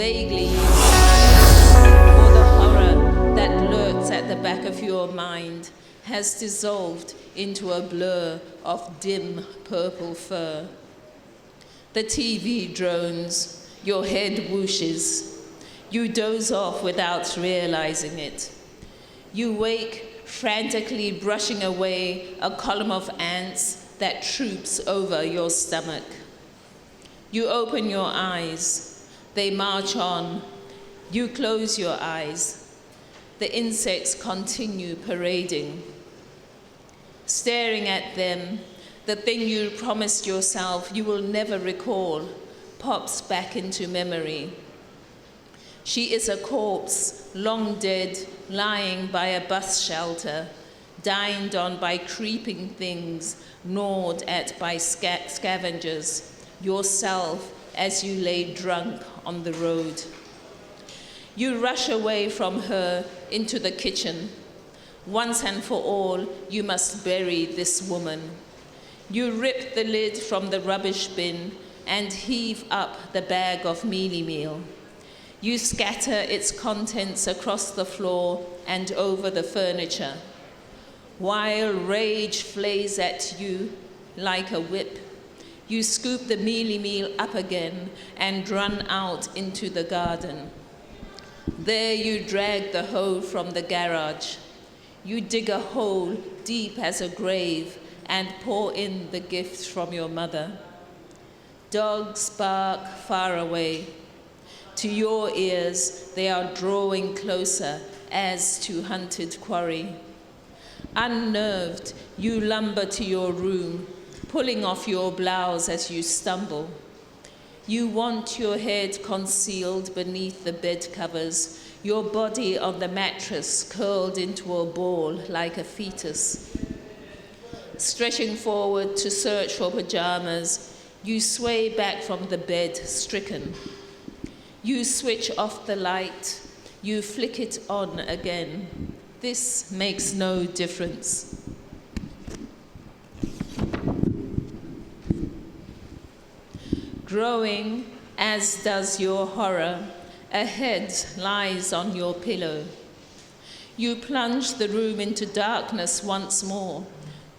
vaguely or the horror that lurks at the back of your mind has dissolved into a blur of dim purple fur. The TV drones, your head whooshes. You doze off without realizing it. You wake frantically brushing away a column of ants that troops over your stomach. You open your eyes. They march on. You close your eyes. The insects continue parading. Staring at them, the thing you promised yourself you will never recall pops back into memory. She is a corpse, long dead, lying by a bus shelter, dined on by creeping things, gnawed at by scavengers, yourself as you lay drunk on the road. You rush away from her into the kitchen. Once and for all, you must bury this woman. You rip the lid from the rubbish bin and heave up the bag of mealie meal. You scatter its contents across the floor and over the furniture. While rage flays at you like a whip, you scoop the mealie meal up again and run out into the garden. There you drag the hoe from the garage. You dig a hole deep as a grave and pour in the gift from your mother. Dogs bark far away. To your ears, they are drawing closer as to hunted quarry. Unnerved, you lumber to your room, pulling off your blouse as you stumble. You want your head concealed beneath the bed covers, your body on the mattress curled into a ball like a fetus. Stretching forward to search for pajamas, you sway back from the bed, stricken. You switch off the light, you flick it on again. This makes no difference. Growing, as does your horror, a head lies on your pillow. You plunge the room into darkness once more,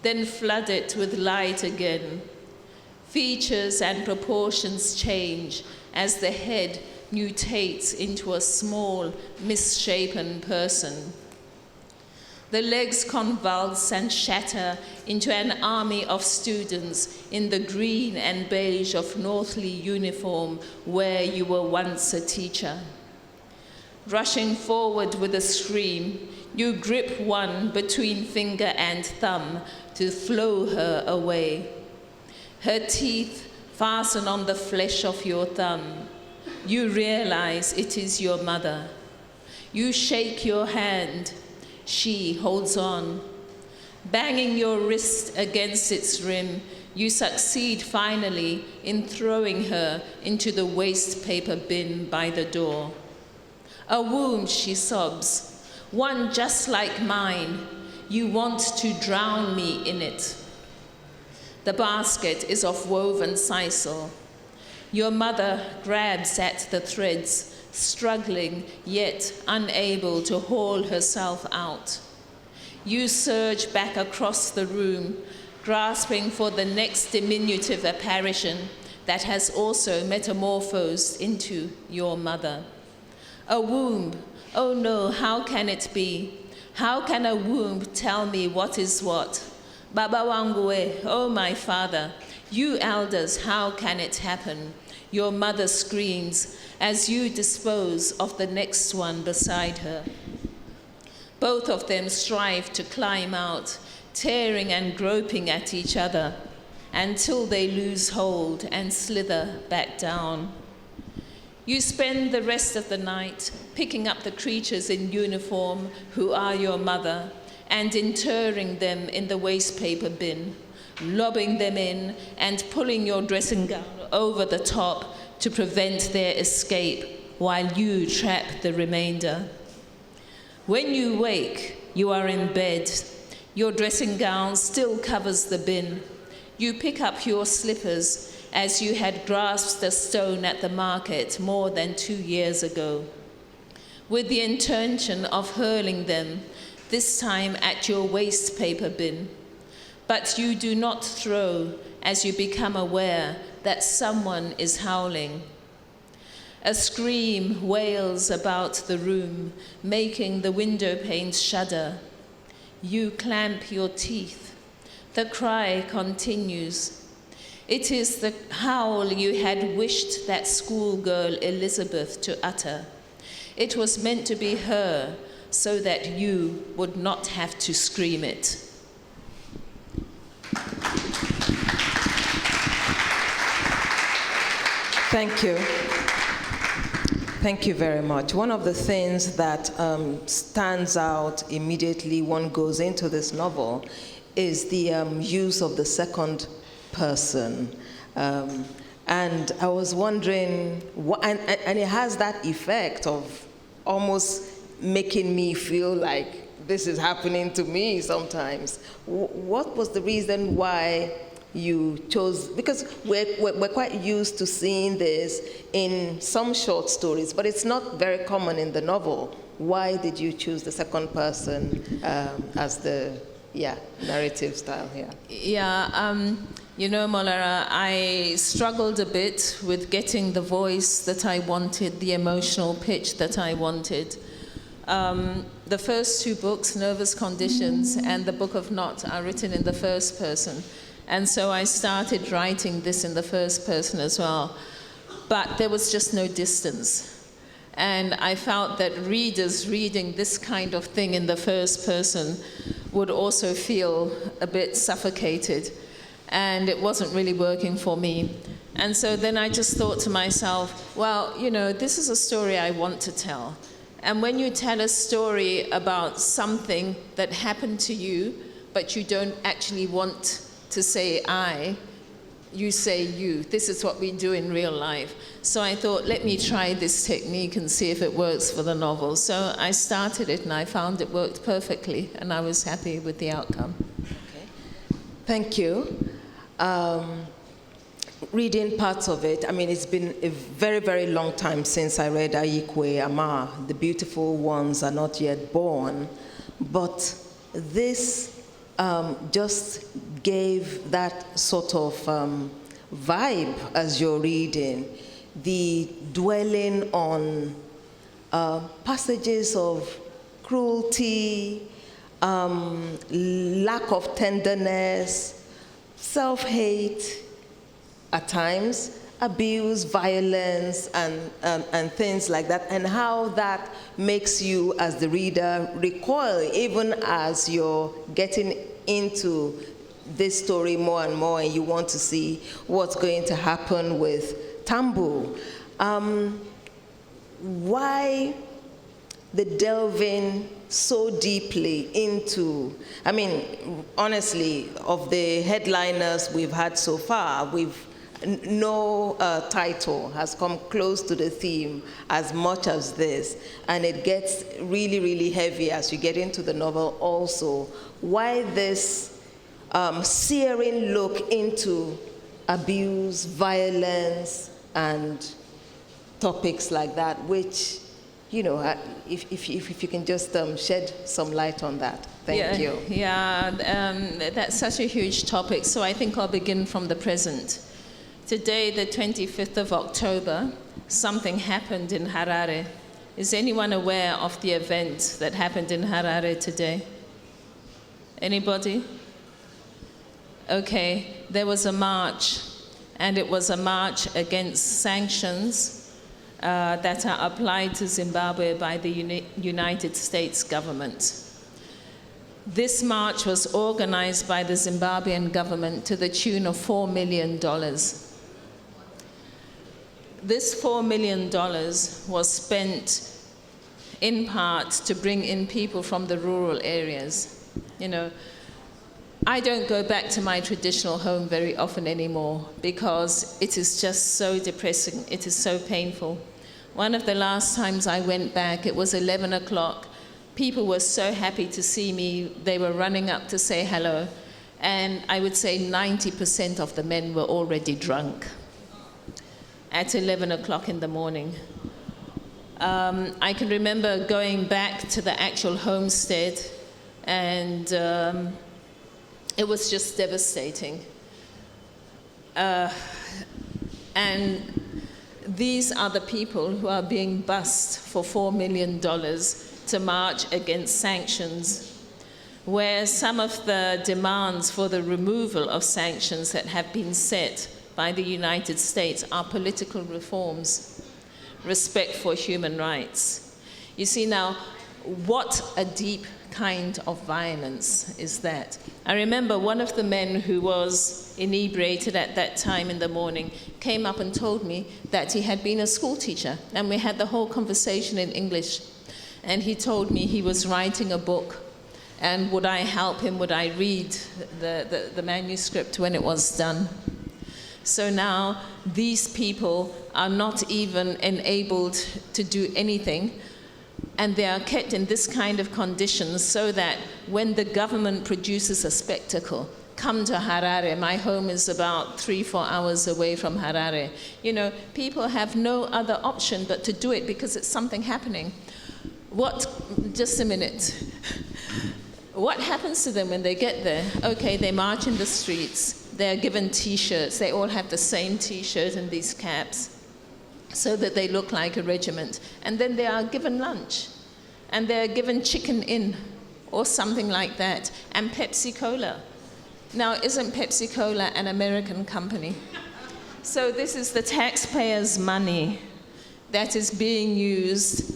then flood it with light again. Features and proportions change as the head mutates into a small, misshapen person. The legs convulse and shatter into an army of students in the green and beige of Northley uniform where you were once a teacher. Rushing forward with a scream, you grip one between finger and thumb to flow her away. Her teeth fasten on the flesh of your thumb. You realize it is your mother. You shake your hand. She holds on. Banging your wrist against its rim, you succeed finally in throwing her into the waste paper bin by the door. A wound, she sobs, one just like mine. You want to drown me in it. The basket is of woven sisal. Your mother grabs at the threads, struggling yet unable to haul herself out. You surge back across the room, grasping for the next diminutive apparition that has also metamorphosed into your mother. A womb, oh no, how can it be? How can a womb tell me what is what? Baba Wangwe, oh my father, you elders, how can it happen? Your mother screams as you dispose of the next one beside her. Both of them strive to climb out, tearing and groping at each other until they lose hold and slither back down. You spend the rest of the night picking up the creatures in uniform who are your mother and interring them in the waste paper bin, lobbing them in and pulling your dressing gown over the top to prevent their escape while you trap the remainder. When you wake, you are in bed. Your dressing gown still covers the bin. You pick up your slippers. as you had grasped a stone at the market more than 2 years ago, with the intention of hurling them, this time at your waste paper bin. But you do not throw as you become aware that someone is howling. A scream wails about the room, making the window panes shudder. You clamp your teeth. The cry continues. It is the howl you had wished that schoolgirl Elizabeth to utter. It was meant to be her, so that you would not have to scream it. Thank you. Thank you very much. One of the things that stands out immediately one goes into this novel is the use of the second person. And I was wondering, and it has that effect of almost making me feel like this is happening to me sometimes. What was the reason why you chose, because we're quite used to seeing this in some short stories, but it's not very common in the novel. Why did you choose the second person as the narrative style here? You know, Molara, I struggled a bit with getting the voice that I wanted, the emotional pitch that I wanted. The first two books, Nervous Conditions and The Book of Not, are written in the first person. And so I started writing this in the first person as well. But there was just no distance. And I felt that readers reading this kind of thing in the first person would also feel a bit suffocated. And it wasn't really working for me. And so then I just thought to myself, well, you know, this is a story I want to tell. And when you tell a story about something that happened to you, but you don't actually want to say I, you say you. This is what we do in real life. So I thought, let me try this technique and see if it works for the novel. So I started it and I found it worked perfectly, and I was happy with the outcome. Okay. Thank you. Reading parts of it, I mean, it's been a very, very long time since I read Ayikwe Ama, The Beautiful Ones Are Not Yet Born, but this just gave that sort of vibe as you're reading, the dwelling on passages of cruelty, lack of tenderness, self-hate, at times, abuse, violence, and things like that, and how that makes you, as the reader, recoil, even as you're getting into this story more and more, and you want to see what's going to happen with Tambu. Why the delving so deeply into, I mean, honestly, of the headliners we've had so far, no title has come close to the theme as much as this, and it gets really, really heavy as you get into the novel also. Why this searing look into abuse, violence, and topics like that, which, you know, if you can just shed some light on that. Thank you. Yeah, that's such a huge topic, so I think I'll begin from the present. Today, the 25th of October, something happened in Harare. Is anyone aware of the event that happened in Harare today? Anybody? Okay, there was a march, and it was a march against sanctions that are applied to Zimbabwe by the United States government. This march was organized by the Zimbabwean government to the tune of $4 million. This $4 million was spent in part to bring in people from the rural areas. You know, I don't go back to my traditional home very often anymore because it is just so depressing. It is so painful. One of the last times I went back, it was 11 o'clock. People were so happy to see me. They were running up to say hello. And I would say 90% of the men were already drunk. at 11 o'clock in the morning. I can remember going back to the actual homestead, and it was just devastating. And these are the people who are being bussed for $4 million to march against sanctions, where some of the demands for the removal of sanctions that have been set by the United States are political reforms, respect for human rights. You see now, what a deep kind of violence is that? I remember one of the men who was inebriated at that time in the morning came up and told me that he had been a school teacher, and we had the whole conversation in English. And he told me he was writing a book, and would I help him, would I read the manuscript when it was done. So now these people are not even enabled to do anything, and they are kept in this kind of conditions so that when the government produces a spectacle, come to Harare, my home is about 3-4 hours away from Harare. You know, people have no other option but to do it because it's something happening. Just a minute. What happens to them when they get there? Okay, they march in the streets. They are given T-shirts. They all have the same T-shirt and these caps so that they look like a regiment. And then they are given lunch. And they're given chicken in or something like that. And Pepsi Cola. Now, isn't Pepsi Cola an American company? So this is the taxpayers' money that is being used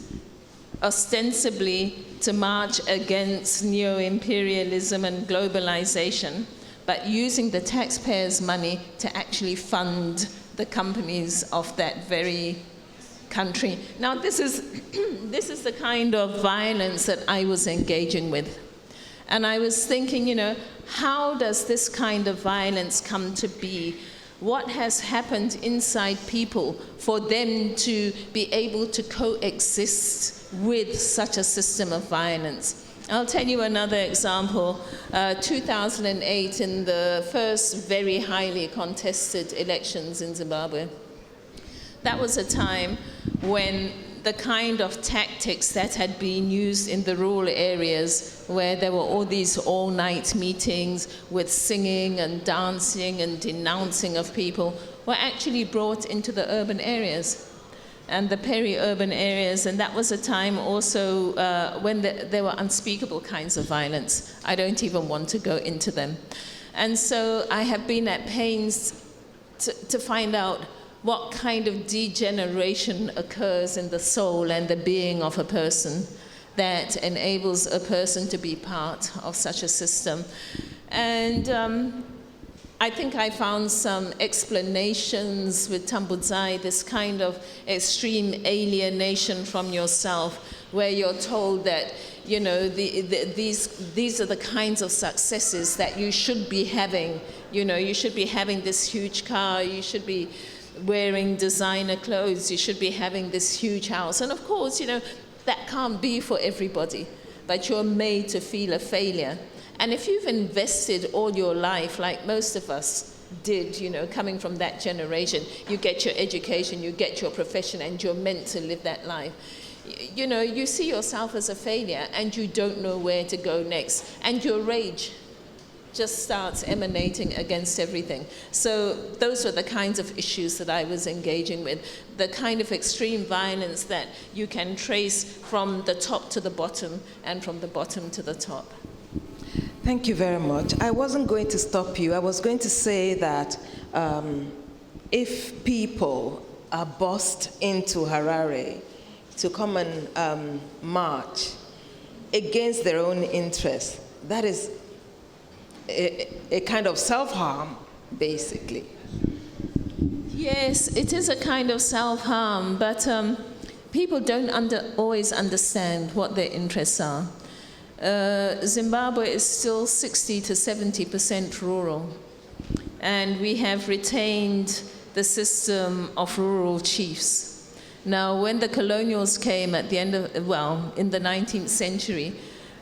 ostensibly to march against neo-imperialism and globalization, but using the taxpayers' money to actually fund the companies of that very country. Now, this is the kind of violence that I was engaging with. And I was thinking, you know, how does this kind of violence come to be? What has happened inside people for them to be able to coexist with such a system of violence? I'll tell you another example. 2008, in the first very highly contested elections in Zimbabwe. That was a time when the kind of tactics that had been used in the rural areas, where there were all these all-night meetings with singing and dancing and denouncing of people, were actually brought into the urban areas and the peri-urban areas. And that was a time also when there were unspeakable kinds of violence. I don't even want to go into them. And so I have been at pains to find out what kind of degeneration occurs in the soul and the being of a person that enables a person to be part of such a system. And I think I found some explanations with Tambudzai, this kind of extreme alienation from yourself, where you're told that, you know, these are the kinds of successes that you should be having. You know, you should be having this huge car, you should be wearing designer clothes, you should be having this huge house. And of course, you know, that can't be for everybody, but you're made to feel a failure. And if you've invested all your life, like most of us did, you know, coming from that generation, you get your education, you get your profession, and you're meant to live that life. You know, you see yourself as a failure, and you don't know where to go next. And your rage just starts emanating against everything. So those were the kinds of issues that I was engaging with, the kind of extreme violence that you can trace from the top to the bottom and from the bottom to the top. Thank you very much. I wasn't going to stop you. I was going to say that if people are bussed into Harare to come and march against their own interests, that is a kind of self-harm, basically. Yes, it is a kind of self-harm, but people don't always understand what their interests are. Zimbabwe is still 60 to 70% rural, and we have retained the system of rural chiefs. Now, when the colonials came at the end of, well, in the 19th century,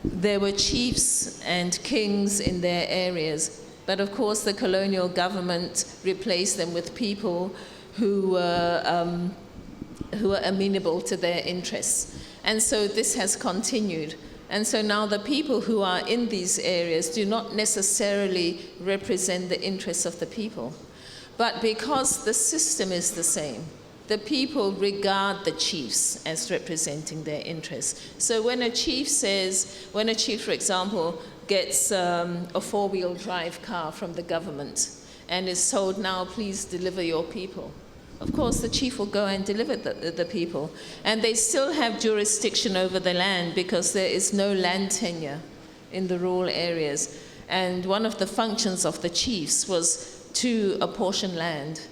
there were chiefs and kings in their areas, but of course the colonial government replaced them with people who were amenable to their interests. And so this has continued. And so now the people who are in these areas do not necessarily represent the interests of the people. But because the system is the same, the people regard the chiefs as representing their interests. So when a chief, for example, gets a four-wheel drive car from the government and is told, now please deliver your people, of course the chief will go and deliver the people. And they still have jurisdiction over the land because there is no land tenure in the rural areas. And one of the functions of the chiefs was to apportion land.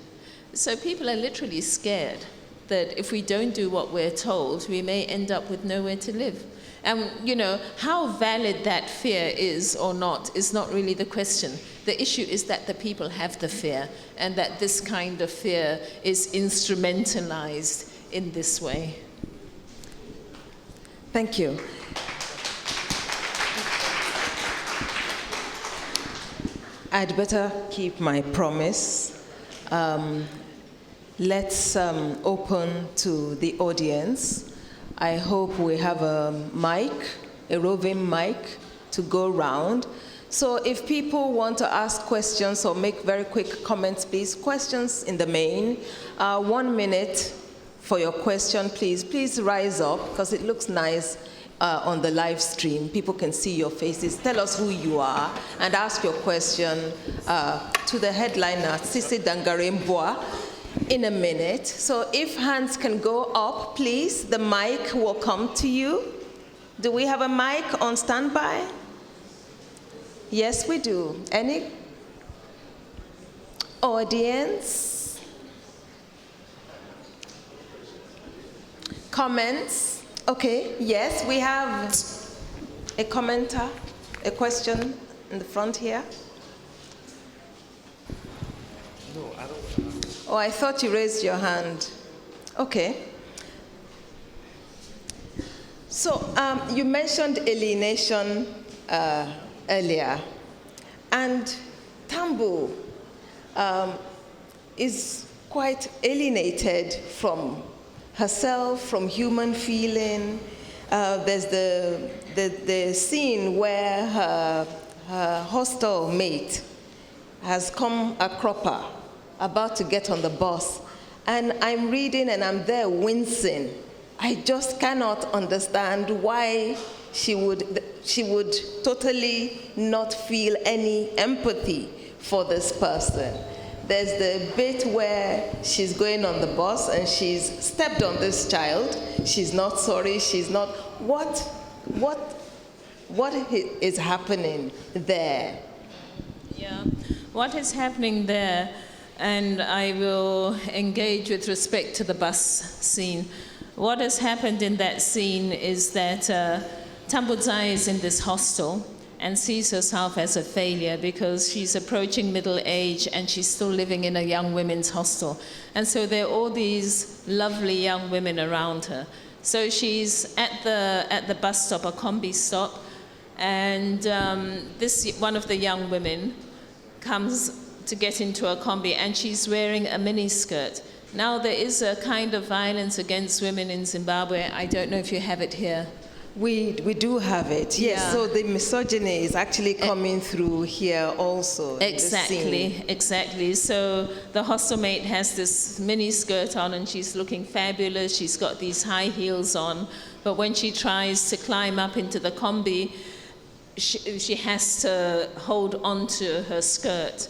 So people are literally scared that if we don't do what we're told, we may end up with nowhere to live. And, how valid that fear is or not is not really the question. The issue is that the people have the fear, and that this kind of fear is instrumentalized in this way. Thank you. I'd better keep my promise. Let's open to the audience. I hope we have a mic, a roving mic, to go round. So if people want to ask questions or make very quick comments, please, questions in the main. 1 minute for your question, please. Please rise up, because it looks nice on the live stream. People can see your faces. Tell us who you are and ask your question to the headliner, Tsitsi Dangarembga, in a minute. So if hands can go up, please, the mic will come to you. Do we have a mic on standby? Yes, we do. Any audience? Comments? Okay, yes, we have a commenter, a question in the front here. No, I don't. Oh, I thought you raised your hand. Okay. So you mentioned alienation earlier, and Tambo is quite alienated from herself, from human feeling. There's the scene where her hostel mate has come a cropper, about to get on the bus, and I'm reading and I'm there wincing. I just cannot understand why she would totally not feel any empathy for this person. There's the bit where she's going on the bus and she's stepped on this child. She's not sorry, she's not. What is happening there? Yeah, what is happening there, and I will engage with respect to the bus scene. What has happened in that scene is that Tambudzai is in this hostel and sees herself as a failure because she's approaching middle age and she's still living in a young women's hostel. And so there are all these lovely young women around her. So she's at the bus stop, a combi stop, and one of the young women comes to get into a combi, and she's wearing a mini skirt. Now there is a kind of violence against women in Zimbabwe. I don't know if you have it here. We do have it, yes. Yeah. So the misogyny is actually coming through here also. Exactly. So the hostel mate has this mini skirt on and she's looking fabulous. She's got these high heels on. But when she tries to climb up into the combi, she has to hold on to her skirt.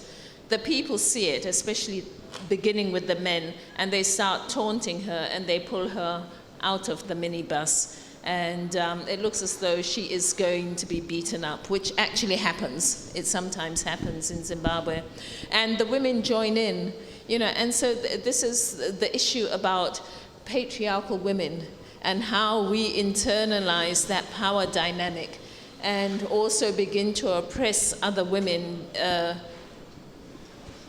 The people see it, especially beginning with the men, and they start taunting her and they pull her out of the minibus. And it looks as though she is going to be beaten up, which actually happens. It sometimes happens in Zimbabwe. And the women join in, and so this is the issue about patriarchal women and how we internalize that power dynamic and also begin to oppress other women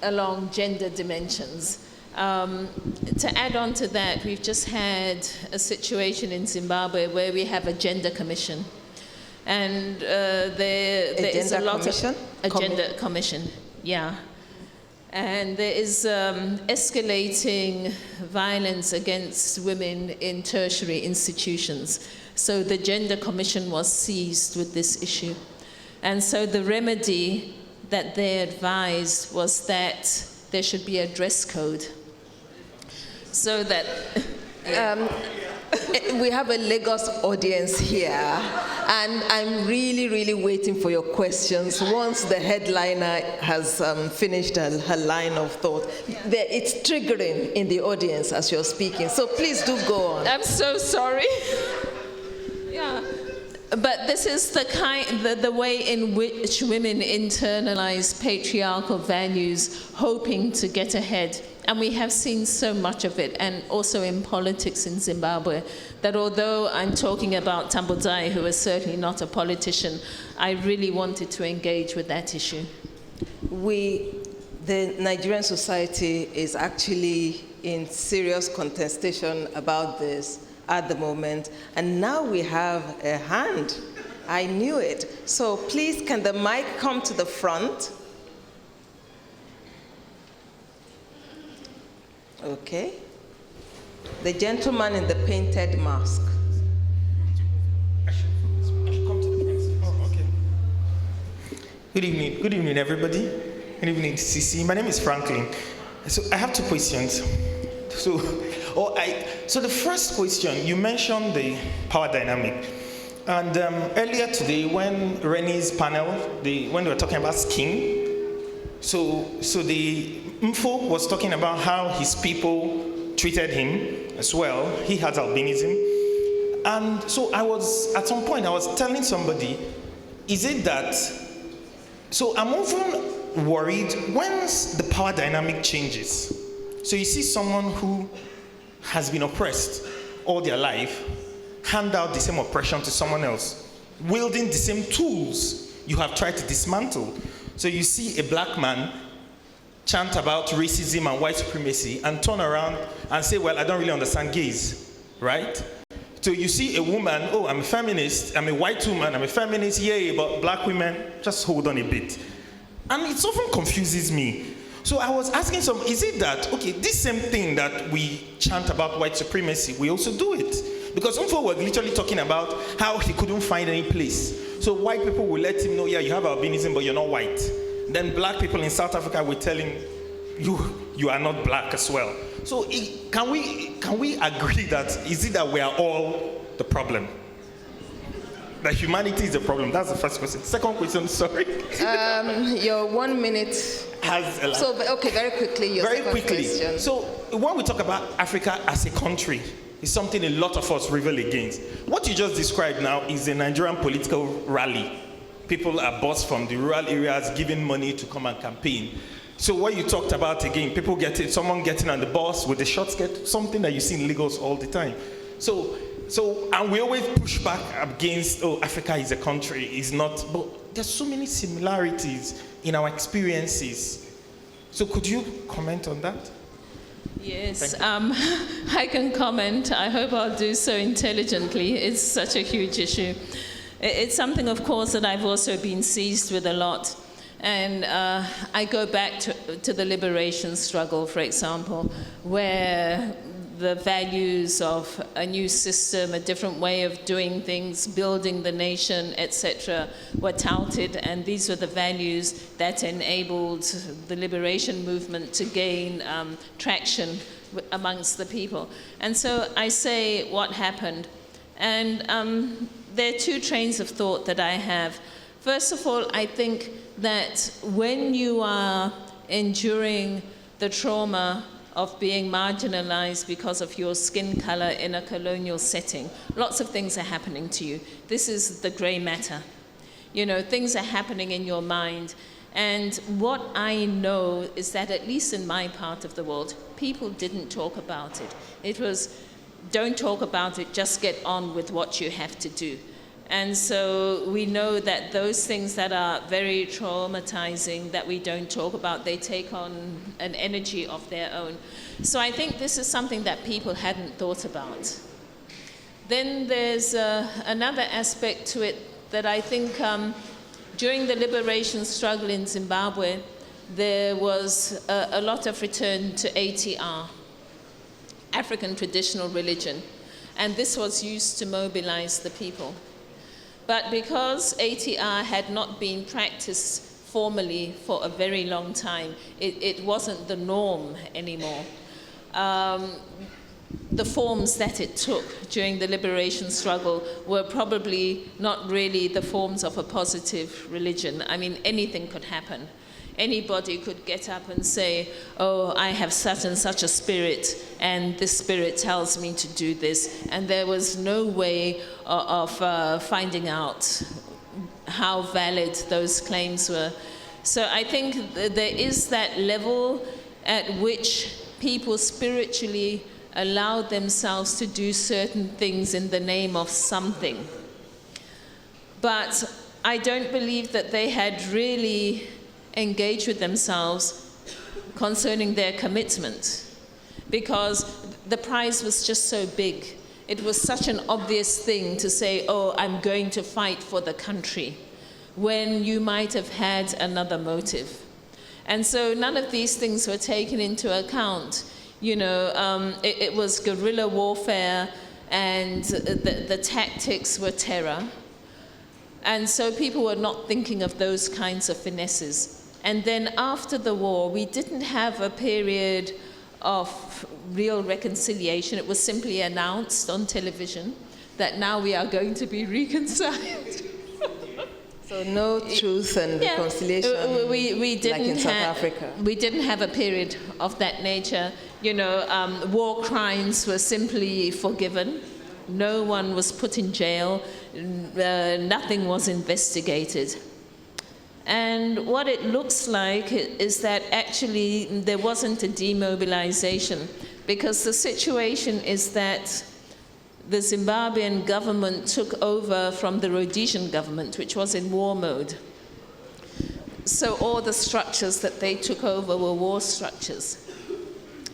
along gender dimensions. To add on to that, we've just had a situation in Zimbabwe where we have a gender commission. And there is a lot of... Commission? A gender commission, yeah. And there is escalating violence against women in tertiary institutions. So the Gender Commission was seized with this issue. And so the remedy that they advised was that there should be a dress code. So that... We have a Lagos audience here, and I'm really, really waiting for your questions once the headliner has finished her line of thought. It's triggering in the audience as you're speaking, so please do go on. I'm so sorry. Yeah. But this is the way in which women internalize patriarchal values, hoping to get ahead. And we have seen so much of it, and also in politics in Zimbabwe, that although I'm talking about Tambudzayi, who is certainly not a politician, I really wanted to engage with that issue. The Nigerian society is actually in serious contestation about this at the moment, and now we have a hand. I knew it. So please, can the mic come to the front? Okay. The gentleman in the painted mask. I should come to the front. Oh, okay. Good evening. Good evening, everybody. Good evening, Tsitsi. My name is Franklin. So I have two questions. So the first question, you mentioned the power dynamic. And earlier today, when Reni's panel, when they were talking about skin, so the info was talking about how his people treated him as well. He had albinism. And so at some point, I was telling somebody, is it that, so I'm often worried once the power dynamic changes. So you see someone who has been oppressed all their life, hand out the same oppression to someone else, wielding the same tools you have tried to dismantle. So you see a black man chant about racism and white supremacy and turn around and say, well, I don't really understand gays, right? So you see a woman, oh, I'm a feminist, I'm a white woman, I'm a feminist, yay, but black women, just hold on a bit. And it often confuses me. So I was asking is it that, okay, this same thing that we chant about white supremacy, we also do it? Because Umfo was literally talking about how he couldn't find any place. So white people will let him know, yeah, you have albinism, but you're not white. Then black people in South Africa will tell him, you are not black as well. So can we agree that, is it that we are all the problem? That humanity is the problem? That's the first question. Second question, sorry. Your 1 minute. Has a lot. So, okay, very quickly, your very second quickly. question. So when we talk about Africa as a country, it's something a lot of us rebel against. What you just described now is a Nigerian political rally. People are bossed from the rural areas giving money to come and campaign. So what you talked about again, someone getting on the bus with a short skirt, something that you see in Lagos all the time. So and we always push back against, oh, Africa is a country, is not, but there's so many similarities in our experiences. So could you comment on that? Yes, I can comment. I hope I'll do so intelligently. It's such a huge issue. It's something, of course, that I've also been seized with a lot. And I go back to the liberation struggle, for example, where the values of a new system, a different way of doing things, building the nation, etc., were touted, and these were the values that enabled the liberation movement to gain traction amongst the people. And so I say, what happened? And there are two trains of thought that I have. First of all, I think that when you are enduring the trauma of being marginalized because of your skin color in a colonial setting, lots of things are happening to you. This is the gray matter. You know, things are happening in your mind. And what I know is that, at least in my part of the world, people didn't talk about it. It was, don't talk about it, just get on with what you have to do. And so we know that those things that are very traumatizing that we don't talk about, they take on an energy of their own. So I think this is something that people hadn't thought about. Then there's another aspect to it that I think during the liberation struggle in Zimbabwe, there was a lot of return to ATR, African traditional religion, and this was used to mobilize the people. But because ATR had not been practiced formally for a very long time, it wasn't the norm anymore. The forms that it took during the liberation struggle were probably not really the forms of a positive religion. I mean, anything could happen. Anybody could get up and say, oh, I have such and such a spirit, and this spirit tells me to do this. And there was no way of finding out how valid those claims were. So I think there is that level at which people spiritually allow themselves to do certain things in the name of something. But I don't believe that they had really engaged with themselves concerning their commitment, because the prize was just so big. It was such an obvious thing to say, oh, I'm going to fight for the country, when you might have had another motive. And so none of these things were taken into account. You know, it was guerrilla warfare, and the tactics were terror. And so people were not thinking of those kinds of finesses. And then after the war, we didn't have a period of real reconciliation. It was simply announced on television that now we are going to be reconciled. So no truth and reconciliation we didn't like in South Africa. We didn't have a period of that nature. You know, war crimes were simply forgiven. No one was put in jail. Nothing was investigated. And what it looks like is that actually there wasn't a demobilization, because the situation is that the Zimbabwean government took over from the Rhodesian government, which was in war mode. So all the structures that they took over were war structures.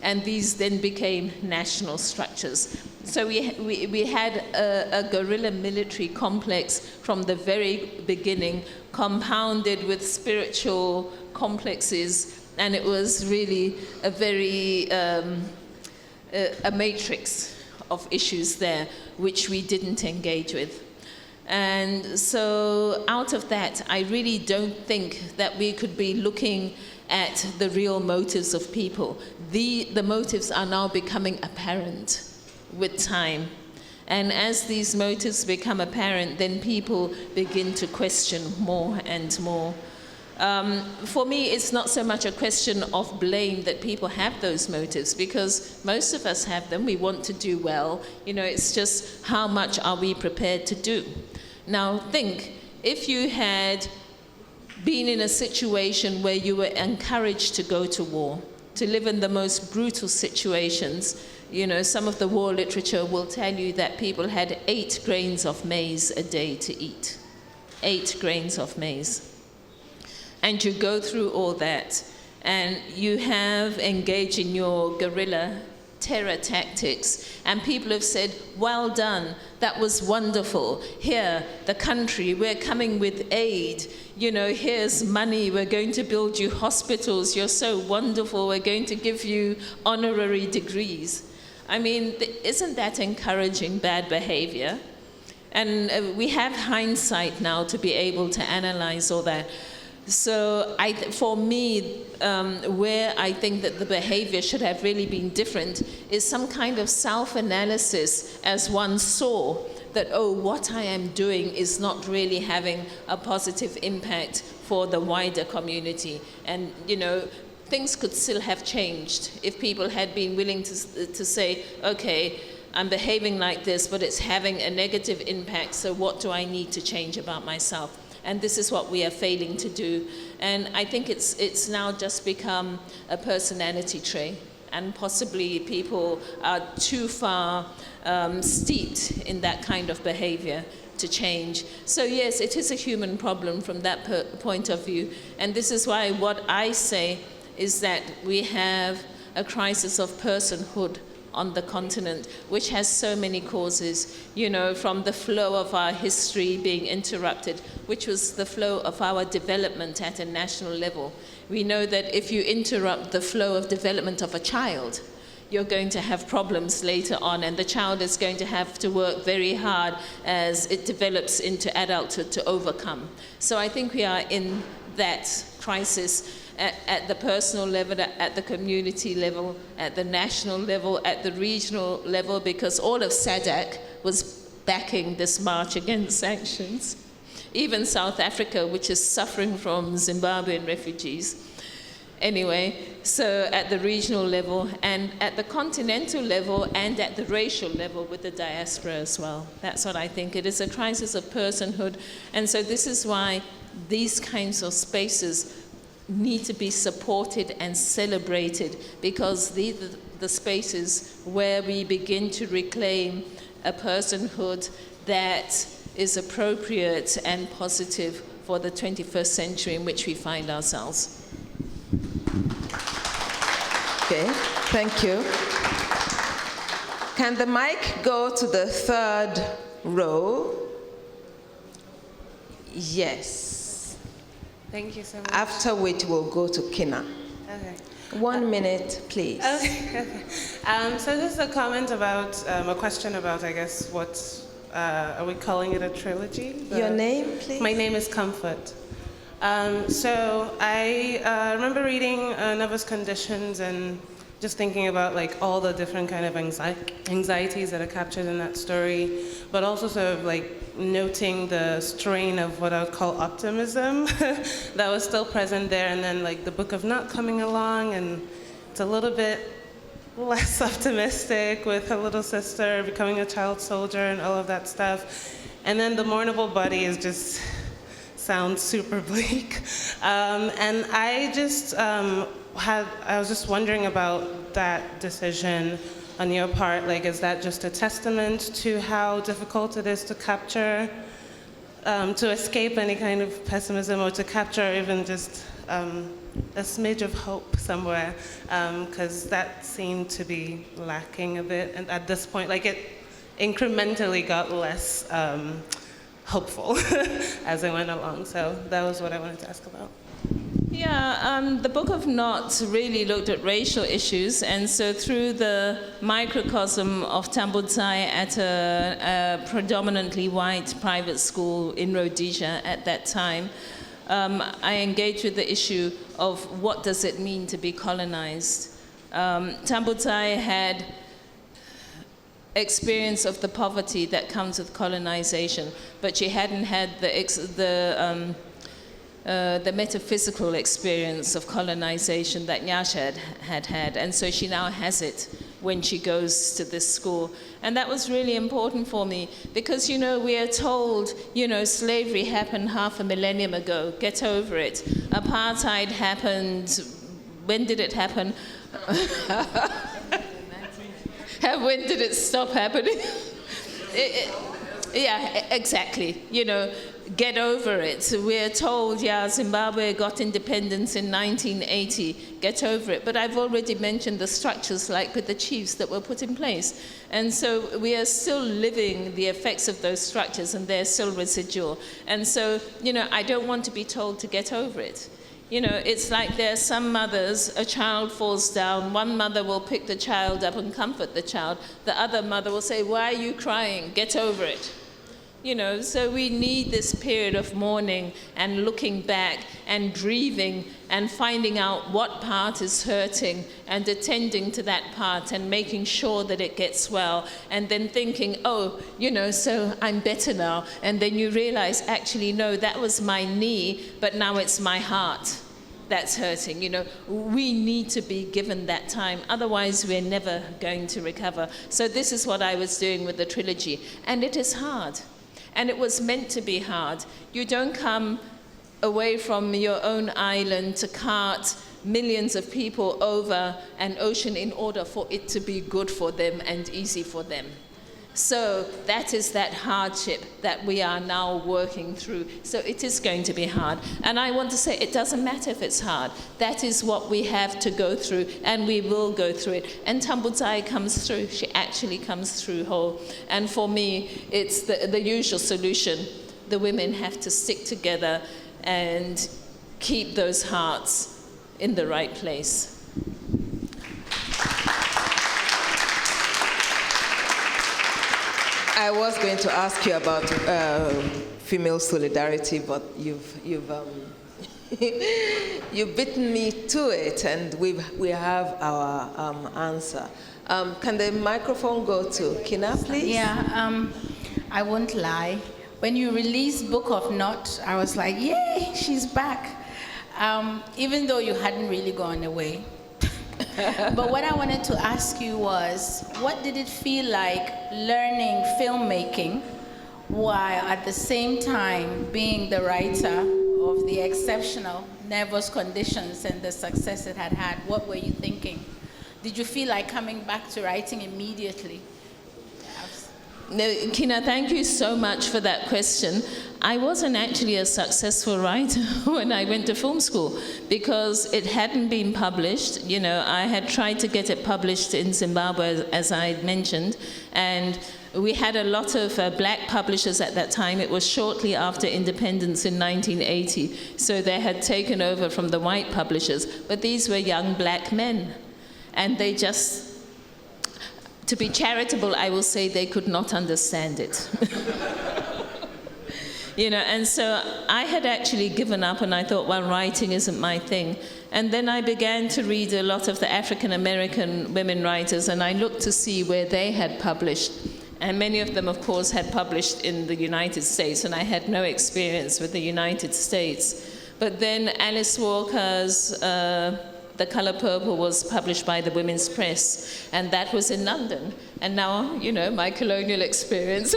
And these then became national structures. So we had a guerrilla military complex from the very beginning, compounded with spiritual complexes, and it was really a very a matrix of issues there, which we didn't engage with. And so out of that, I really don't think that we could be looking at the real motives of people. The motives are now becoming apparent with time. And as these motives become apparent, then people begin to question more and more. For me, it's not so much a question of blame that people have those motives, because most of us have them. We want to do well. You know, it's just how much are we prepared to do? Now think, if you had been in a situation where you were encouraged to go to war, to live in the most brutal situations. You know, some of the war literature will tell you that people had 8 grains of maize a day to eat. 8 grains of maize. And you go through all that, and you have engaged in your guerrilla terror tactics, and people have said, well done, that was wonderful. Here, the country, we're coming with aid. You know, here's money, we're going to build you hospitals, you're so wonderful, we're going to give you honorary degrees. I mean, isn't that encouraging bad behavior? And we have hindsight now to be able to analyze all that. So for me, where I think that the behavior should have really been different is some kind of self-analysis, as one saw that, oh, what I am doing is not really having a positive impact for the wider community. And, you know, things could still have changed if people had been willing to say, okay, I'm behaving like this, but it's having a negative impact, so what do I need to change about myself? And this is what we are failing to do. And I think it's now just become a personality trait, and possibly people are too far steeped in that kind of behavior to change. So yes, it is a human problem from that point of view. And this is why what I say is that we have a crisis of personhood on the continent, which has so many causes, you know, from the flow of our history being interrupted, which was the flow of our development at a national level. We know that if you interrupt the flow of development of a child, you're going to have problems later on, and the child is going to have to work very hard as it develops into adulthood to overcome. So I think we are in that crisis at the personal level, at the community level, at the national level, at the regional level, because all of SADC was backing this march against sanctions. Even South Africa, which is suffering from Zimbabwean refugees. Anyway, so at the regional level and at the continental level and at the racial level with the diaspora as well. That's what I think. It is a crisis of personhood. And so this is why these kinds of spaces need to be supported and celebrated, because these are the spaces where we begin to reclaim a personhood that is appropriate and positive for the 21st century in which we find ourselves. Okay, thank you. Can the mic go to the third row? Yes. Thank you so much. After which we'll go to Kina. Okay. 1 minute, please. Okay. So this is a comment about, a question about, I guess, what, are we calling it a trilogy? Your name, please? My name is Comfort. So I remember reading Nova's Conditions and just thinking about like all the different kind of anxieties that are captured in that story, but also sort of like noting the strain of what I would call optimism that was still present there, and then like the Book of Not coming along, and it's a little bit less optimistic with her little sister becoming a child soldier and all of that stuff. And then The Mournable Body is just sounds super bleak. And I just I was just wondering about that decision on your part. Like, is that just a testament to how difficult it is to capture, to escape any kind of pessimism, or to capture even just a smidge of hope somewhere? Because that seemed to be lacking a bit, and at this point, like, it incrementally got less hopeful as I went along. So that was what I wanted to ask about. Yeah, the Book of Not really looked at racial issues, and so through the microcosm of Tambudzai at a predominantly white private school in Rhodesia at that time, I engaged with the issue of what does it mean to be colonized. Tambudzai had experience of the poverty that comes with colonization, but she hadn't had the metaphysical experience of colonization that Nyasha had, and so she now has it when she goes to this school. And that was really important for me, because, you know, we are told, you know, slavery happened half a millennium ago, get over it. Apartheid happened, when did it happen? When did it stop happening? Yeah, exactly. You know, get over it. So we're told, yeah, Zimbabwe got independence in 1980. Get over it. But I've already mentioned the structures, like with the chiefs, that were put in place. And so we are still living the effects of those structures, and they're still residual. And so, you know, I don't want to be told to get over it. You know, it's like there are some mothers, a child falls down, one mother will pick the child up and comfort the child. The other mother will say, why are you crying? Get over it. You know, so we need this period of mourning and looking back and grieving and finding out what part is hurting and attending to that part and making sure that it gets well, and then thinking, oh, you know, so I'm better now. And then you realize, actually, no, that was my knee, but now it's my heart that's hurting. You know, we need to be given that time, otherwise we're never going to recover. So this is what I was doing with the trilogy, and it is hard. And it was meant to be hard. You don't come away from your own island to cart millions of people over an ocean in order for it to be good for them and easy for them. So that is that hardship that we are now working through. So it is going to be hard. And I want to say it doesn't matter if it's hard. That is what we have to go through, and we will go through it. And Tambudzai comes through. She actually comes through whole. And for me, it's the usual solution. The women have to stick together and keep those hearts in the right place. I was going to ask you about female solidarity, but you've you've beaten me to it, and we have our answer. Can the microphone go to Kina, please? Yeah, I won't lie. When you released Book of Not, I was like, yay, she's back. Even though you hadn't really gone away. But what I wanted to ask you was, what did it feel like learning filmmaking while at the same time being the writer of the exceptional Nervous Conditions and the success it had had? What were you thinking? Did you feel like coming back to writing immediately? No, Kina, thank you so much for that question. I wasn't actually a successful writer when I went to film school because it hadn't been published. You know, I had tried to get it published in Zimbabwe, as I mentioned, and we had a lot of black publishers at that time. It was shortly after independence in 1980, so they had taken over from the white publishers, but these were young black men, and they just, to be charitable, I will say they could not understand it. You know, and so I had actually given up, and I thought, well, writing isn't my thing. And then I began to read a lot of the African American women writers, and I looked to see where they had published. And many of them, of course, had published in the United States, and I had no experience with the United States. But then Alice Walker's The Color Purple was published by the Women's Press, and that was in London. And now, you know, my colonial experience,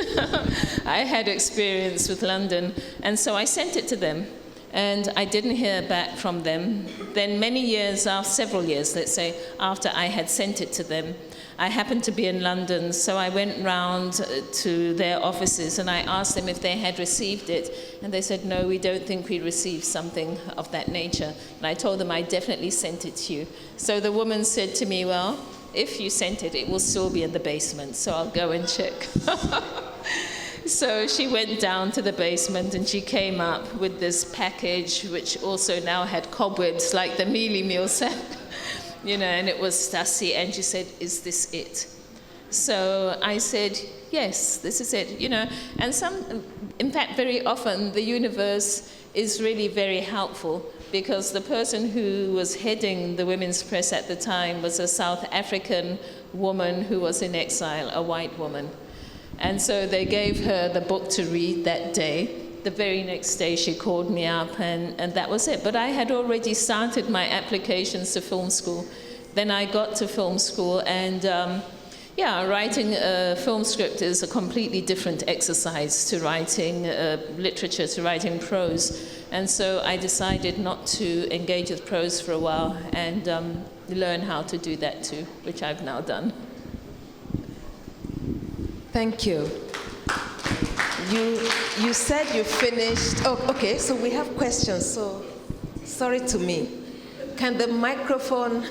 I had experience with London, and so I sent it to them, and I didn't hear back from them. Then many years, several years, let's say, after I had sent it to them, I happened to be in London, so I went round to their offices and I asked them if they had received it. And they said, no, we don't think we received something of that nature. And I told them I definitely sent it to you. So the woman said to me, well, if you sent it, it will still be in the basement, so I'll go and check. So she went down to the basement and she came up with this package, which also now had cobwebs like the mealie meal sack. You know, and it was Tsitsi, and she said, is this it? So I said, yes, this is it, you know. And in fact, very often, the universe is really very helpful because the person who was heading the Women's Press at the time was a South African woman who was in exile, a white woman. And so they gave her the book to read that day. The very next day she called me up and that was it. But I had already started my applications to film school. Then I got to film school and writing a film script is a completely different exercise to writing literature, to writing prose. And so I decided not to engage with prose for a while and learn how to do that too, which I've now done. Thank you. You said you finished. Oh, okay, so we have questions. So, sorry to me. Can the microphone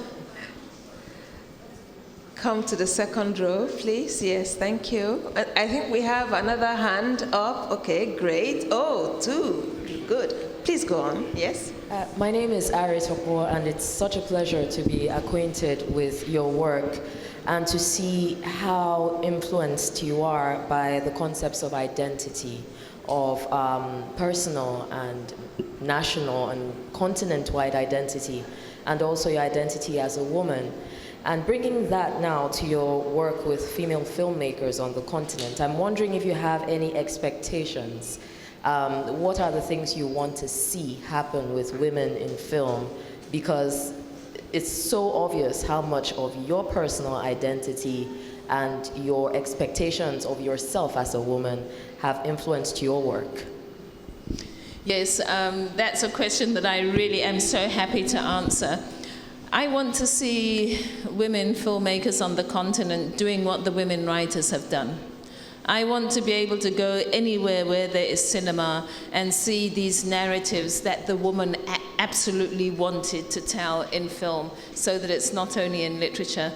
come to the second row, please? Yes, thank you. I think we have another hand up. Okay, great. Oh, two. Good. Please go on. Yes? My name is Aris Okwo, and it's such a pleasure to be acquainted with your work and to see how influenced you are by the concepts of identity, of personal and national and continent-wide identity, and also your identity as a woman. And bringing that now to your work with female filmmakers on the continent, I'm wondering if you have any expectations. What are the things you want to see happen with women in film? Because it's so obvious how much of your personal identity and your expectations of yourself as a woman have influenced your work. Yes, that's a question that I really am so happy to answer. I want to see women filmmakers on the continent doing what the women writers have done. I want to be able to go anywhere where there is cinema and see these narratives that the woman absolutely wanted to tell in film, so that it's not only in literature.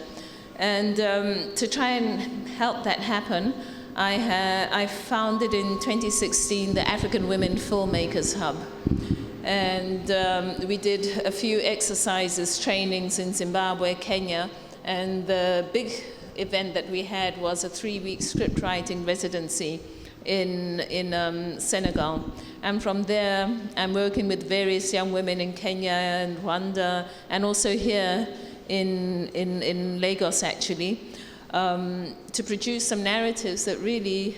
And to try and help that happen, I founded in 2016 the African Women Filmmakers Hub. And we did a few exercises, trainings in Zimbabwe, Kenya, and the big event that we had was a 3-week script writing residency in Senegal. And from there, I'm working with various young women in Kenya and Rwanda, and also here in Lagos, actually, to produce some narratives that really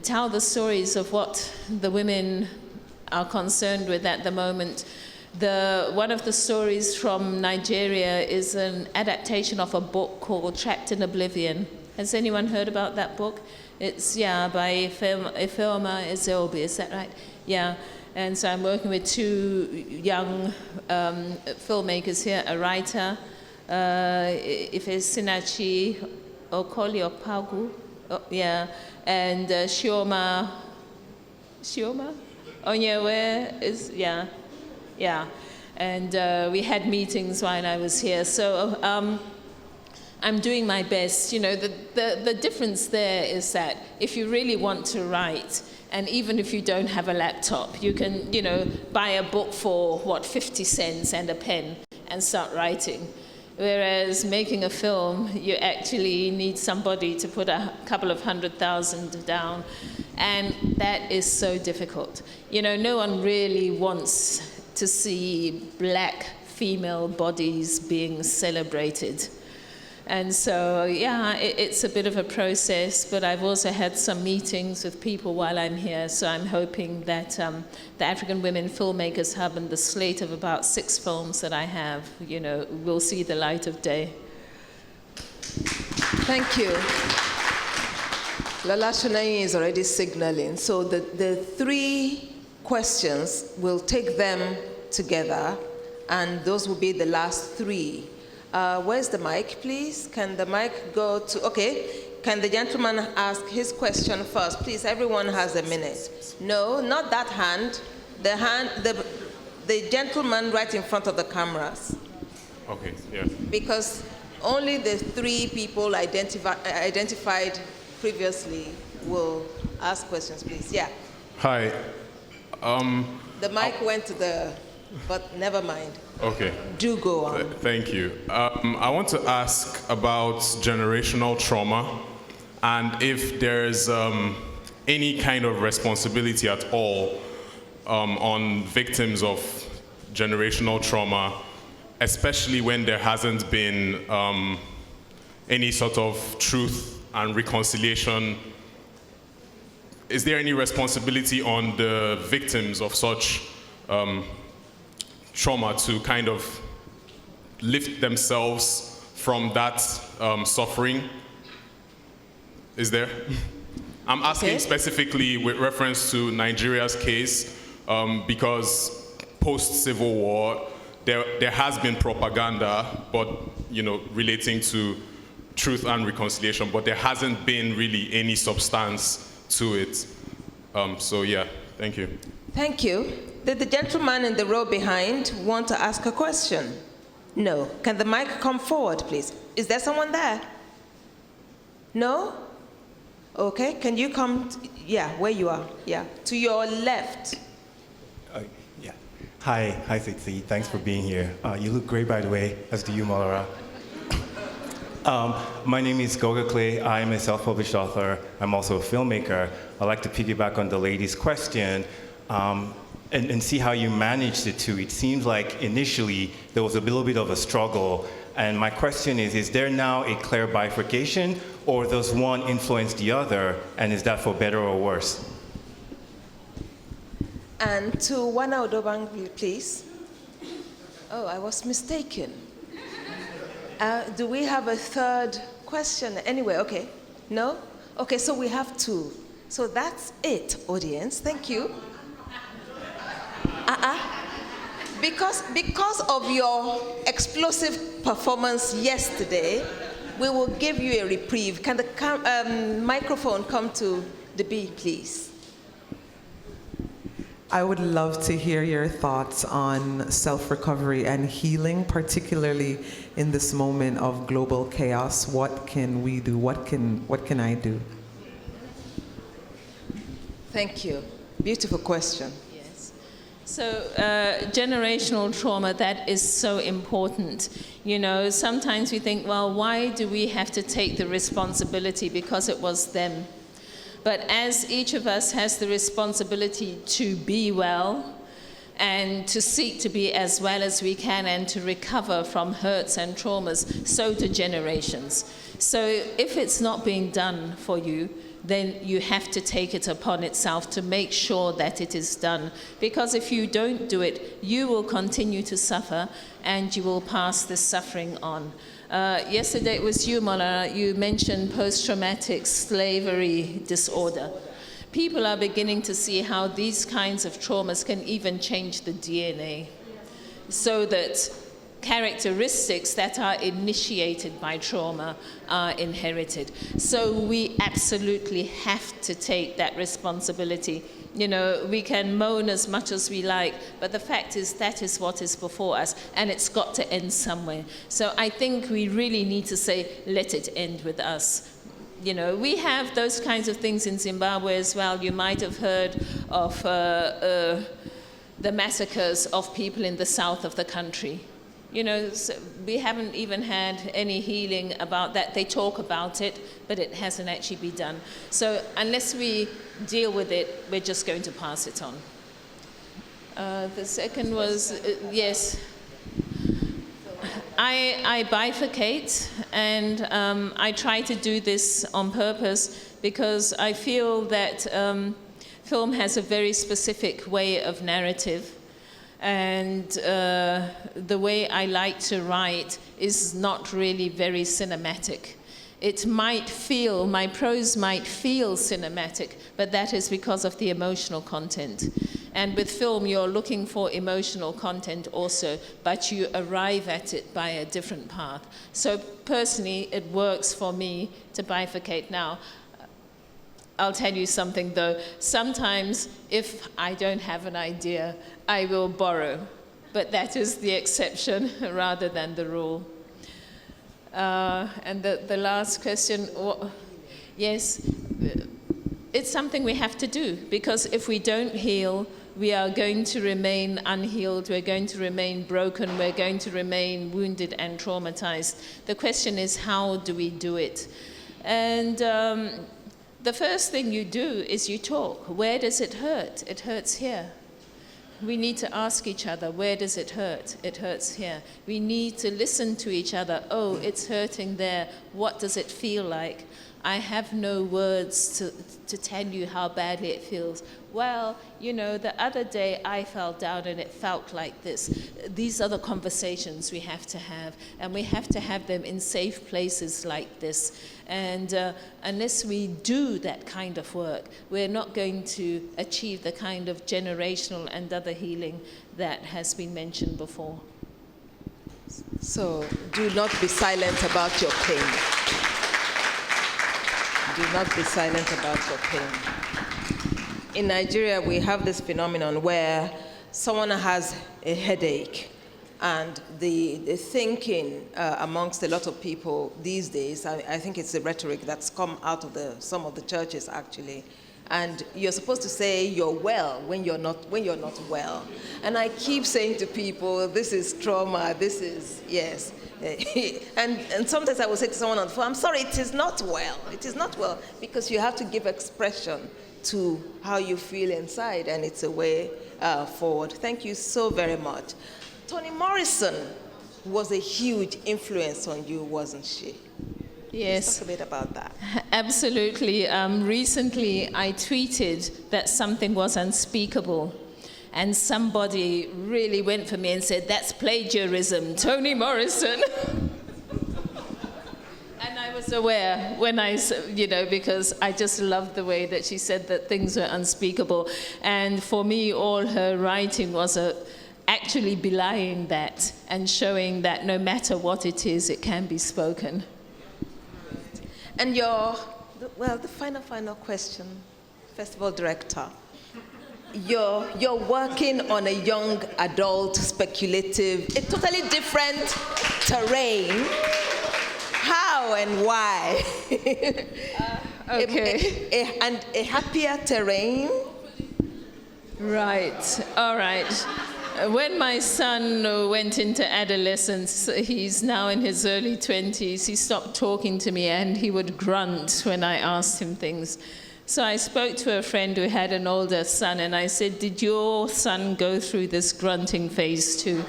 tell the stories of what the women are concerned with at the moment. One of the stories from Nigeria is an adaptation of a book called Trapped in Oblivion. Has anyone heard about that book? It's, by Ifeoma Ezeobi, is that right? Yeah. And so I'm working with 2 young filmmakers here, a writer, Ifesinachi Okoli Opagu, and Shioma Onyewe is, and we had meetings while I was here. So I'm doing my best. You know, the difference there is that if you really want to write, and even if you don't have a laptop, you can, buy a book for, 50 cents and a pen and start writing. Whereas making a film, you actually need somebody to put a couple of 100,000 down. And that is so difficult. No one really wants to see black female bodies being celebrated. And so, it's a bit of a process, but I've also had some meetings with people while I'm here, so I'm hoping that the African Women Filmmakers Hub and the slate of about 6 films that I have, will see the light of day. Thank you. Lola Shunai is already signaling. So the 3 questions, we'll take them together, and those will be the last 3. Where's the mic, please? Can the mic go to, okay. Can the gentleman ask his question first? Please, everyone has a minute. No, not that hand. The gentleman right in front of the cameras. Okay, yeah. Because only the 3 people identified previously will ask questions, please. Yeah. Hi. The mic went to but never mind. Okay. Do go on. Thank you. I want to ask about generational trauma, and if there's any kind of responsibility at all on victims of generational trauma, especially when there hasn't been any sort of truth and reconciliation. Is there any responsibility on the victims of such trauma to kind of lift themselves from that suffering? Is there? I'm asking specifically with reference to Nigeria's case, because post-Civil War, there has been propaganda, but relating to truth and reconciliation, but there hasn't been really any substance to it. So yeah, thank you. Thank you. Did the gentleman in the row behind want to ask a question? No. Can the mic come forward, please? Is there someone there? No? Okay, can you come, where you are, to your left. Yeah. Hi, Tsitsi. Thanks for being here. You look great, by the way, as do you, Malara. My name is Goga Clay. I'm a self-published author. I'm also a filmmaker. I'd like to piggyback on the lady's question and see how you managed the 2. It seems like initially there was a little bit of a struggle. And my question is there now a clear bifurcation, or does one influence the other, and is that for better or worse? And to Wana Odobang, please. Oh, I was mistaken. Do we have a 3rd question? Anyway, okay. No? Okay, so we have 2. So that's it, audience. Thank you. Because of your explosive performance yesterday, we will give you a reprieve. Can the microphone come to the B, please? I would love to hear your thoughts on self-recovery and healing, particularly in this moment of global chaos. What can we do? What can I do? Thank you. Beautiful question. Yes. So generational trauma, that is so important. You know, sometimes we think, well, why do we have to take the responsibility because it was them? But as each of us has the responsibility to be well and to seek to be as well as we can and to recover from hurts and traumas, so do generations. So if it's not being done for you, then you have to take it upon itself to make sure that it is done. Because if you don't do it, you will continue to suffer and you will pass this suffering on. Yesterday it was you, Mola, you mentioned post-traumatic slavery disorder. People are beginning to see how these kinds of traumas can even change the DNA, so that characteristics that are initiated by trauma are inherited. So we absolutely have to take that responsibility. You know, we can moan as much as we like, but the fact is that is what is before us, and it's got to end somewhere. So I think we really need to say, let it end with us. You know, we have those kinds of things in Zimbabwe as well. You might have heard of the massacres of people in the south of the country. You know, so we haven't even had any healing about that. They talk about it, but it hasn't actually been done. So unless we deal with it, we're just going to pass it on. The second was, yes, I bifurcate, and I try to do this on purpose because I feel that film has a very specific way of narrative. And the way I like to write is not really very cinematic. It might feel, my prose might feel cinematic, but that is because of the emotional content. And with film, you're looking for emotional content also, but you arrive at it by a different path. So personally, it works for me to bifurcate. Now, I'll tell you something though. Sometimes, if I don't have an idea, I will borrow, but that is the exception rather than the rule. And the last question, yes, it's something we have to do, because if we don't heal, we are going to remain unhealed, we're going to remain broken, we're going to remain wounded and traumatized. The question is, how do we do it? And the first thing you do is you talk. Where does it hurt? It hurts here. We need to ask each other, where does it hurt? It hurts here. We need to listen to each other. Oh, it's hurting there. What does it feel like? I have no words to tell you how badly it feels. Well, you know, the other day I fell down and it felt like this. These are the conversations we have to have, and we have to have them in safe places like this. And unless we do that kind of work, we're not going to achieve the kind of generational and other healing that has been mentioned before. So do not be silent about your pain. Do not be silent about your pain. In Nigeria, we have this phenomenon where someone has a headache, and the thinking amongst a lot of people these days, I think it's the rhetoric that's come out of some of the churches actually, and you're supposed to say you're well when you're not well. And I keep saying to people, this is trauma, this is, yes. And sometimes I will say to someone on the phone, I'm sorry, it is not well. It is not well, because you have to give expression to how you feel inside, and it's a way forward. Thank you so very much. Toni Morrison was a huge influence on you, wasn't she? Yes. Let's talk a bit about that. Absolutely. Recently, I tweeted that something was unspeakable. And somebody really went for me and said, that's plagiarism, Toni Morrison. And I was aware when I, you know, because I just loved the way that she said that things were unspeakable. And for me, all her writing was actually belying that and showing that no matter what it is, it can be spoken. And the final question, festival director. You're working on a young adult speculative, a totally different terrain. How and why? Okay. And a happier terrain? Right, all right. When my son went into adolescence, he's now in his early 20s, he stopped talking to me and he would grunt when I asked him things. So I spoke to a friend who had an older son and I said, did your son go through this grunting phase too?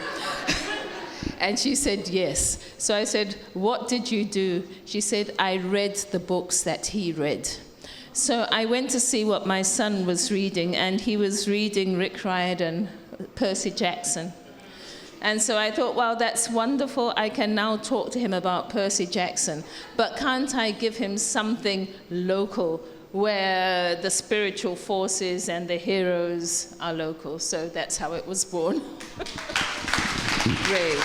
And she said, yes. So I said, what did you do? She said, I read the books that he read. So I went to see what my son was reading, and he was reading Rick Riordan, Percy Jackson. And so I thought, well, that's wonderful. I can now talk to him about Percy Jackson. But can't I give him something local where the spiritual forces and the heroes are local? So that's how it was born. Great.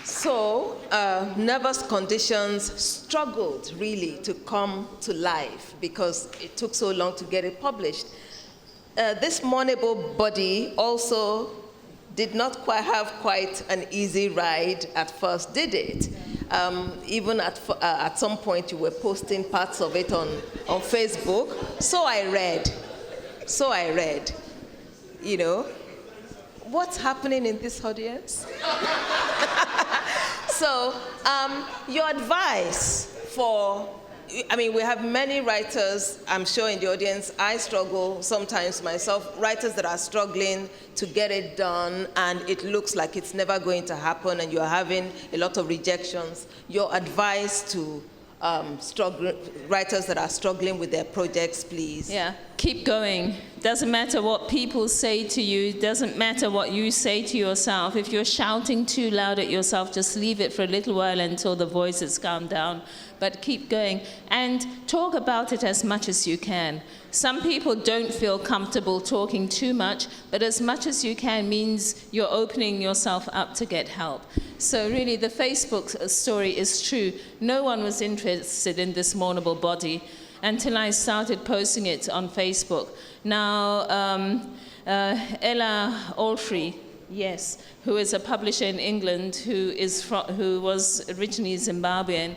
So, Nervous Conditions struggled really to come to life because it took so long to get it published. This mournable body also did not have quite an easy ride at first, did it? Even at some point you were posting parts of it on Facebook. So I read. You know, what's happening in this audience? So, your advice we have many writers, I'm sure in the audience, I struggle sometimes myself, writers that are struggling to get it done and it looks like it's never going to happen and you're having a lot of rejections. Your advice to writers that are struggling with their projects, please. Yeah, keep going. Doesn't matter what people say to you, doesn't matter what you say to yourself. If you're shouting too loud at yourself, just leave it for a little while until the voices calm down. But keep going and talk about it as much as you can. Some people don't feel comfortable talking too much, but as much as you can means you're opening yourself up to get help. So really the Facebook story is true. No one was interested in this mournable body until I started posting it on Facebook. Now, Ella Alfrey, yes, who is a publisher in England who was originally Zimbabwean,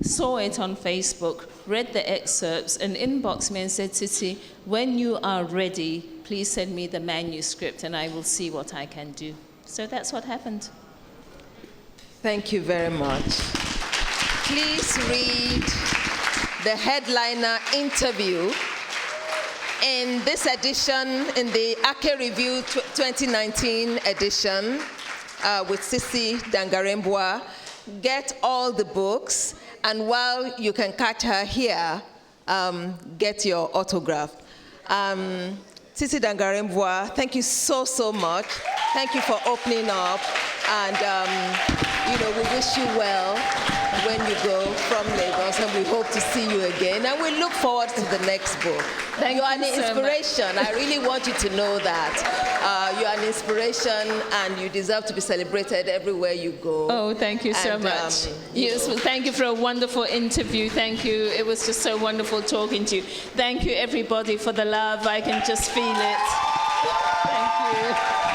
saw it on Facebook, read the excerpts, and inboxed me and said, Tsitsi, when you are ready, please send me the manuscript and I will see what I can do. So that's what happened. Thank you very much. Please read the headliner interview in this edition, in the Ake Review 2019 edition with Tsitsi Dangarembga. Get all the books, and while you can catch her here, get your autograph. Tsitsi Dangarembga, thank you so much. Thank you for opening up, and we wish you well when you go from Lagos, and we hope to see you again, and we look forward to the next book. You are an inspiration. I really want you to know that. You are an inspiration, and you deserve to be celebrated everywhere you go. Oh, thank you so much. Yes, well, thank you for a wonderful interview. Thank you. It was just so wonderful talking to you. Thank you, everybody, for the love. I can just feel it. Thank you.